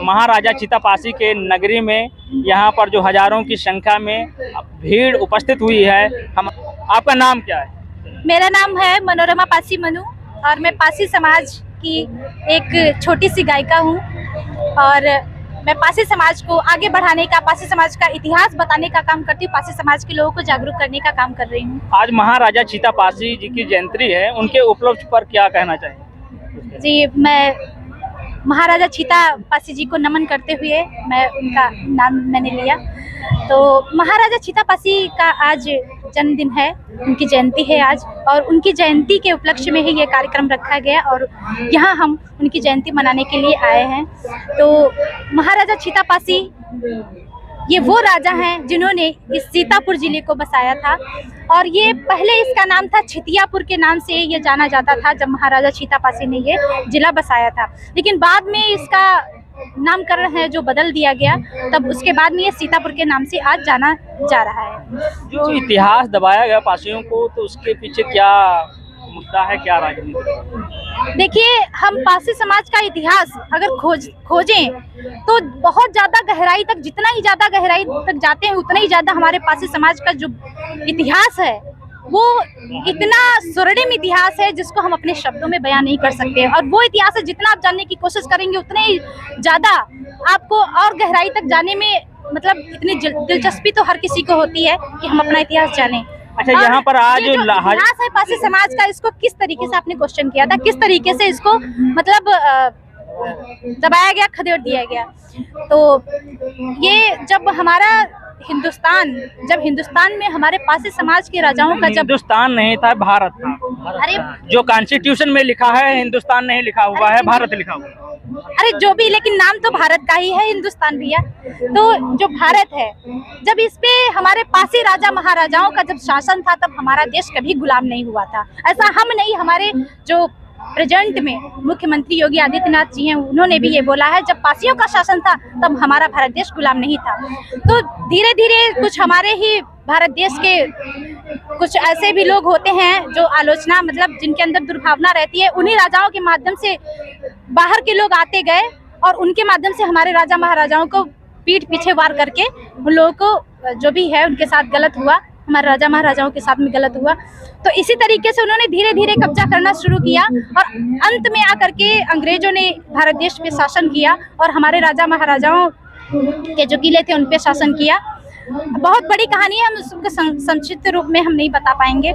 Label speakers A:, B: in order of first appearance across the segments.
A: महाराजा चितापासी के नगरी में यहाँ पर जो हजारों की संख्या में भीड़ उपस्थित हुई है। हम आपका नाम क्या है?
B: मेरा नाम है मनोरमा पासी मनु और मैं पासी समाज की एक छोटी सी गायिका हूँ और मैं पासी समाज को आगे बढ़ाने का, पासी समाज का इतिहास बताने का काम करती हूँ। पासी समाज के लोगों को जागरूक करने का काम कर रही हूँ।
A: आज महाराजा चितापासी जी की जयंती है, उनके उपलक्ष्य पर क्या कहना चाहिए?
B: जी, मैं महाराजा चितापासी जी को नमन करते हुए मैं उनका नाम मैंने लिया। तो महाराजा चितापासी का आज जन्मदिन है, उनकी जयंती है आज, और उनकी जयंती के उपलक्ष्य में ही ये कार्यक्रम रखा गया और यहाँ हम उनकी जयंती मनाने के लिए आए हैं। तो महाराजा चितापासी ये वो राजा हैं जिन्होंने इस सीतापुर जिले को बसाया था और ये पहले इसका नाम था छितियापुर के नाम से ये जाना जाता था जब महाराजा चितापासी ने ये जिला बसाया था। लेकिन बाद में इसका नामकरण है जो बदल दिया गया, तब उसके बाद में ये सीतापुर के नाम से आज जाना जा रहा है।
A: जो इतिहास दबाया गया पासियों को, तो उसके पीछे क्या मुद्दा है, क्या राजनीति?
B: देखिए, हम पासी समाज का इतिहास अगर खोजें तो बहुत ज़्यादा गहराई तक, जितना ही ज़्यादा गहराई तक जाते हैं उतना ही ज़्यादा हमारे पासी समाज का जो इतिहास है वो इतना स्वर्णिम इतिहास है जिसको हम अपने शब्दों में बयान नहीं कर सकते। और वो इतिहास है जितना आप जानने की कोशिश करेंगे उतने ही ज़्यादा आपको और गहराई तक जाने में, मतलब इतनी दिलचस्पी तो हर किसी को होती है कि हम अपना इतिहास जानें।
A: अच्छा, यहाँ पर आज
B: जो इतिहास है पासी समाज का, इसको किस तरीके से आपने क्वेश्चन किया था, किस तरीके से इसको मतलब दबाया गया, खदेड़ दिया गया। तो ये जब हिंदुस्तान में हमारे पासी समाज के राजाओं का, जब
A: हिंदुस्तान नहीं था, भारत था।
B: अरे
A: जो कॉन्स्टिट्यूशन में लिखा है हिंदुस्तान नहीं लिखा हुआ है, भारत लिखा हुआ है।
B: अरे जो भी, लेकिन नाम तो भारत का ही है, हिंदुस्तान भैया। तो जो भारत है, जब इस पे हमारे पासी राजा महाराजाओं का जब शासन था तब हमारा देश कभी गुलाम नहीं हुआ था। ऐसा हम नहीं, हमारे जो प्रेजेंट में मुख्यमंत्री योगी आदित्यनाथ जी हैं, उन्होंने भी ये बोला है, जब पासियों का शासन था तब हमारा भारत देश गुलाम नहीं था। तो धीरे धीरे कुछ हमारे ही भारत देश के कुछ ऐसे भी लोग होते हैं जो आलोचना, मतलब जिनके अंदर दुर्भावना रहती है, उन्हीं राजाओं के माध्यम से बाहर के लोग आते गए और उनके माध्यम से हमारे राजा महाराजाओं को पीठ पीछे वार करके उन लोगों को जो भी है उनके साथ गलत हुआ, हमारे राजा महाराजाओं के साथ में गलत हुआ। तो इसी तरीके से उन्होंने धीरे धीरे कब्जा करना शुरू किया और अंत में आकर के अंग्रेजों ने भारत देश पे शासन किया और हमारे राजा महाराजाओं के जो किले थे उन पे शासन किया। बहुत बड़ी कहानी है, हम उसको संक्षिप्त रूप में हम नहीं बता पाएंगे।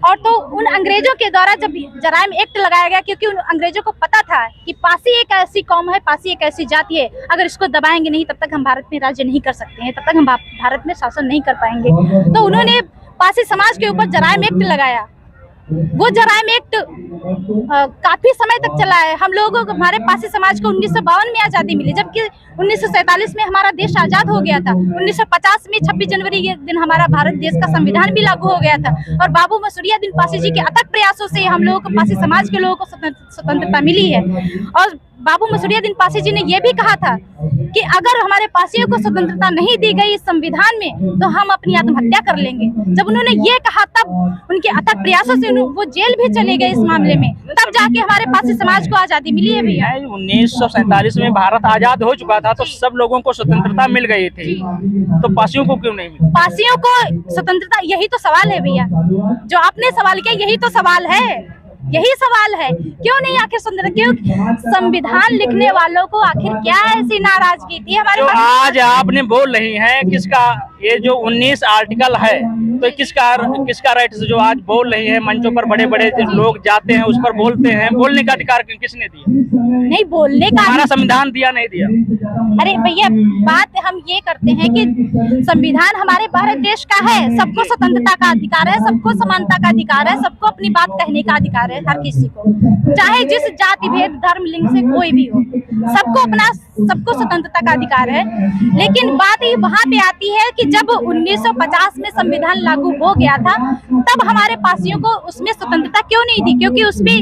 B: और तो उन अंग्रेजों के द्वारा जब जराइम एक्ट लगाया गया, क्योंकि उन अंग्रेजों को पता था कि पासी एक ऐसी कौम है, पासी एक ऐसी जाति है, अगर इसको दबाएंगे नहीं तब तक हम भारत में राज्य नहीं कर सकते हैं, तब तक हम भारत में शासन नहीं कर पाएंगे। तो उन्होंने पासी समाज के ऊपर जराइम एक्ट लगाया। वो जराइम एक्ट काफी समय तक चला है। हम लोगों को, हमारे पासी समाज को 1952 में आज़ादी मिली, जबकि 1947 में हमारा देश आज़ाद हो गया था। 1950 में 26 जनवरी के दिन हमारा भारत देश का संविधान भी लागू हो गया था और बाबू मसूरिया दिन पासी जी के अथक प्रयासों से हम लोगों को, पासी समाज के लोगों को स्वतंत्रता मिली है। और बाबू मसूरिया दिन पासी जी ने यह भी कहा था कि अगर हमारे पासियों को स्वतंत्रता नहीं दी गई इस संविधान में तो हम अपनी आत्महत्या कर लेंगे। जब उन्होंने ये कहा तब उनके अथक प्रयासों से वो जेल भी चले गए इस मामले में, तब जाके हमारे पासी समाज को आजादी मिली है भैया।
A: 1947 में भारत आजाद हो चुका था तो सब लोगों को स्वतंत्रता मिल गई थी, तो पासियों को क्यों नहीं मिली?
B: पासियों को स्वतंत्रता, यही तो सवाल है भैया, जो आपने सवाल किया, यही तो सवाल है, यही सवाल है, क्यों नहीं आखिर स्वतंत्रता? क्यों संविधान लिखने वालों को आखिर क्या ऐसी नाराजगी थी हमारे?
A: आज आपने बोल रही हैं किसका, ये जो 19 आर्टिकल है, तो किसका राइट जो आज बोल रही है, मंचों पर बड़े बड़े लोग जाते हैं, उस पर बोलते हैं, बोलने का अधिकार किसने दिया?
B: नहीं, बोलने का
A: हमारा संविधान दिया, नहीं दिया?
B: अरे भैया, बात हम ये करते हैं कि संविधान हमारे भारत देश का है, सबको स्वतंत्रता का अधिकार है, सबको समानता का अधिकार है, सबको अपनी बात कहने का अधिकार है, हर किसी को, चाहे जिस जाति भेद धर्म लिंग से कोई भी हो, सबको स्वतंत्रता का अधिकार है। लेकिन बात ही वहाँ पे आती है कि जब 1950 में संविधान लागू हो गया था तब हमारे पासियों को उसमें स्वतंत्रता क्यों नहीं दी? क्योंकि उसमें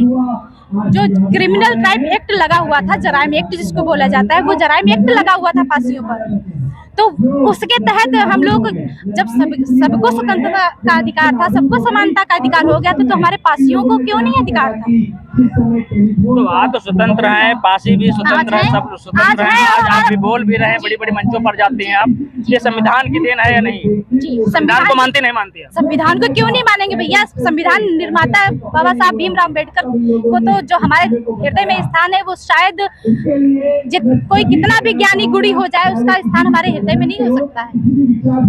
B: जो क्रिमिनल क्राइम एक्ट लगा हुआ था, जराइम एक्ट जिसको बोला जाता है, वो जराइम एक्ट लगा हुआ था पासियों पर। तो उसके तहत हम लोग जब सबको स्वतंत्रता का अधिकार था, सबको समानता का अधिकार हो गया, तो हमारे पासियों को क्यों नहीं अधिकार था?
A: तो आज तो स्वतंत्र हैं, पासी भी स्वतंत्र
B: आज
A: है,
B: है,
A: सब स्वतंत्र
B: आज
A: हैं।
B: है
A: आज
B: और
A: आप भी बोल भी रहे हैं, बड़ी बड़ी मंचों पर जाते हैं आप। ये संविधान की देन है या नहीं?
B: जी,
A: संविधान को मानते नहीं मानते आप?
B: संविधान को क्यों नहीं मानेंगे भैया? संविधान निर्माता बाबा साहब भीमराव अम्बेडकर को तो जो हमारे हृदय में स्थान है, वो शायद कोई कितना भी ज्ञानी गुणी हो जाए, उसका स्थान हमारे हृदय में नहीं हो सकता है।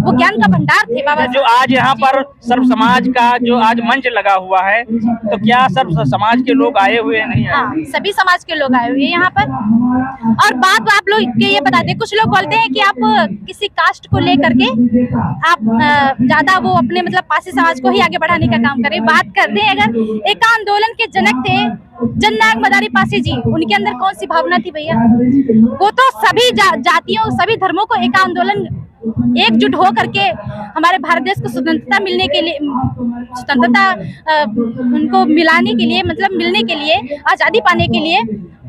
B: वो ज्ञान का भंडार थे बाबा।
A: जो आज यहाँ पर सर्व समाज का जो आज मंच लगा हुआ है, तो क्या सर्व समाज के लोग आए हुए हैं, नहीं आए?
B: हाँ, सभी समाज के लोग आए हुए हैं यहाँ पर। और बात आप लोग ये बता दें, कुछ लोग बोलते हैं कि आप किसी कास्ट को लेकर के आप ज्यादा वो अपने मतलब पासी समाज को ही आगे बढ़ाने का काम करें। बात कर दें अगर एक आंदोलन के जनक थे जननायक मदारी पासी जी, उनके अंदर कौन सी भावना थी भैया? वो तो सभी जातियों, सभी धर्मों को एक आंदोलन एकजुट हो करके हमारे भारत देश को स्वतंत्रता मिलने के लिए, स्वतंत्रता उनको मिलाने के लिए, मतलब मिलने के लिए, आजादी पाने के लिए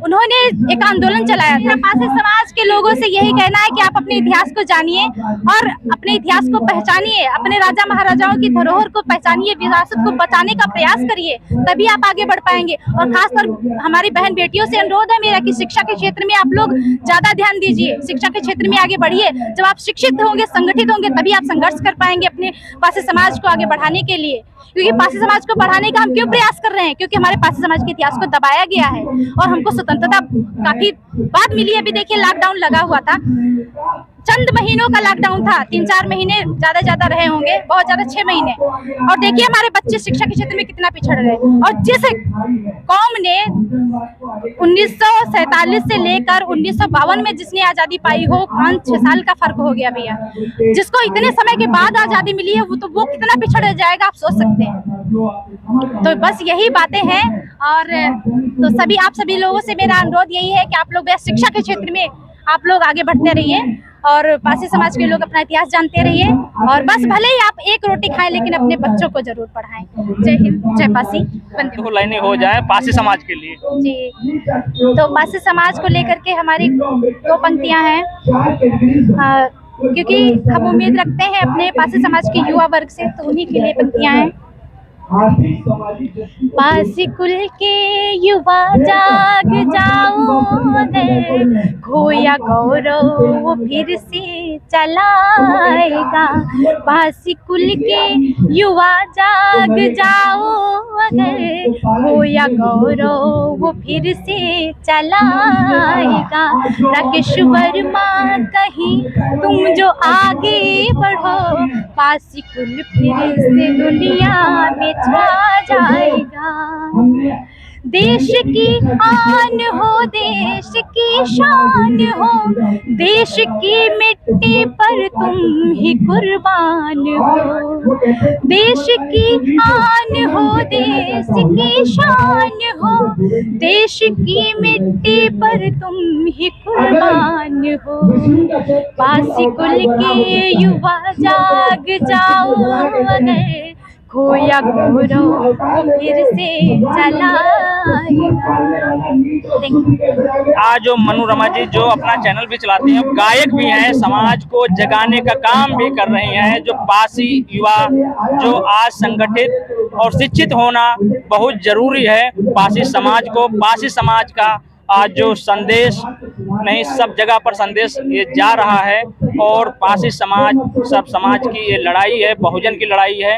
B: उन्होंने एक आंदोलन चलाया था। पासी समाज के लोगों से यही कहना है कि आप अपने इतिहास को जानिए और अपने इतिहास को पहचानिए, अपने राजा महाराजाओं की धरोहर को पहचानिए, विरासत को बचाने का प्रयास करिए, तभी आप आगे बढ़ पाएंगे। और खासकर हमारी बहन बेटियों से अनुरोध है मेरा कि शिक्षा के क्षेत्र में आप लोग ज्यादा ध्यान दीजिए, शिक्षा के क्षेत्र में आगे बढ़िए। जब आप शिक्षित होंगे, संगठित होंगे, तभी आप संघर्ष कर पाएंगे अपने पासी समाज को आगे बढ़ाने के लिए। क्योंकि पासी समाज को बढ़ाने का हम क्यों प्रयास कर रहे हैं? क्योंकि हमारे पासी समाज के इतिहास को दबाया गया है और हमको स्वतंत्रता काफी बाद मिली है। अभी देखिए लॉकडाउन लगा हुआ था, चंद महीनों का लॉकडाउन था, 3-4 महीने ज्यादा रहे होंगे, बहुत ज्यादा 6 महीने। और देखिए हमारे बच्चे शिक्षा के क्षेत्र में कितना पिछड़ रहे। और जिस कौम ने 1947 से लेकर 1952 में जिसने आजादी पाई हो, 5-6 साल का फर्क हो गया भैया। जिसको इतने समय के बाद आजादी मिली है, वो कितना पिछड़ जाएगा, आप सोच सकते हैं। तो बस यही बातें हैं। और तो आप सभी लोगों से मेरा अनुरोध यही है कि आप लोग शिक्षा के क्षेत्र में आप लोग आगे बढ़ते रहिए और पासी समाज के लोग अपना इतिहास जानते रहिए। और बस भले ही आप एक रोटी खाएं, लेकिन अपने बच्चों को जरूर पढ़ाएं। जय हिंद, जय पासी, वंदे मातरम।
A: लाइनें हो जाए पासी समाज के लिए
B: जी। तो पासी समाज को लेकर के हमारी 2 पंक्तियां हैं, क्योंकि हम उम्मीद रखते हैं अपने पासी समाज के युवा वर्ग से, तो उन्हीं के लिए पंक्तियां हैं। पासी कुल के युवा जाग जाओ रे, खोया गौरव फिर से चलाएगा। पासी कुल के युवा जाग जाओ रे, खोया गौरव फिर से चलाएगा। राकेश वर्मा कहीं तुम जो आगे बढ़ो, पासी कुल फिर से दुनिया में छा जाएगा। देश की आन हो, देश की शान हो, देश की मिट्टी पर तुम ही कुर्बान हो। देश की आन हो, देश की शान हो, देश की मिट्टी पर तुम ही कुर्बान हो। पासी कुल के युवा जाग जाओ अगर, खोया गौरव फिर से चलाएगा।
A: आज जो मनोरमा जी जो अपना चैनल भी चलाते हैं, गायक भी हैं, समाज को जगाने का काम भी कर रहे हैं। जो पासी युवा जो आज संगठित और शिक्षित होना बहुत जरूरी है। पासी समाज को, पासी समाज का आज जो संदेश नहीं, सब जगह पर संदेश ये जा रहा है। और पासी समाज सब समाज की ये लड़ाई है, बहुजन की लड़ाई है।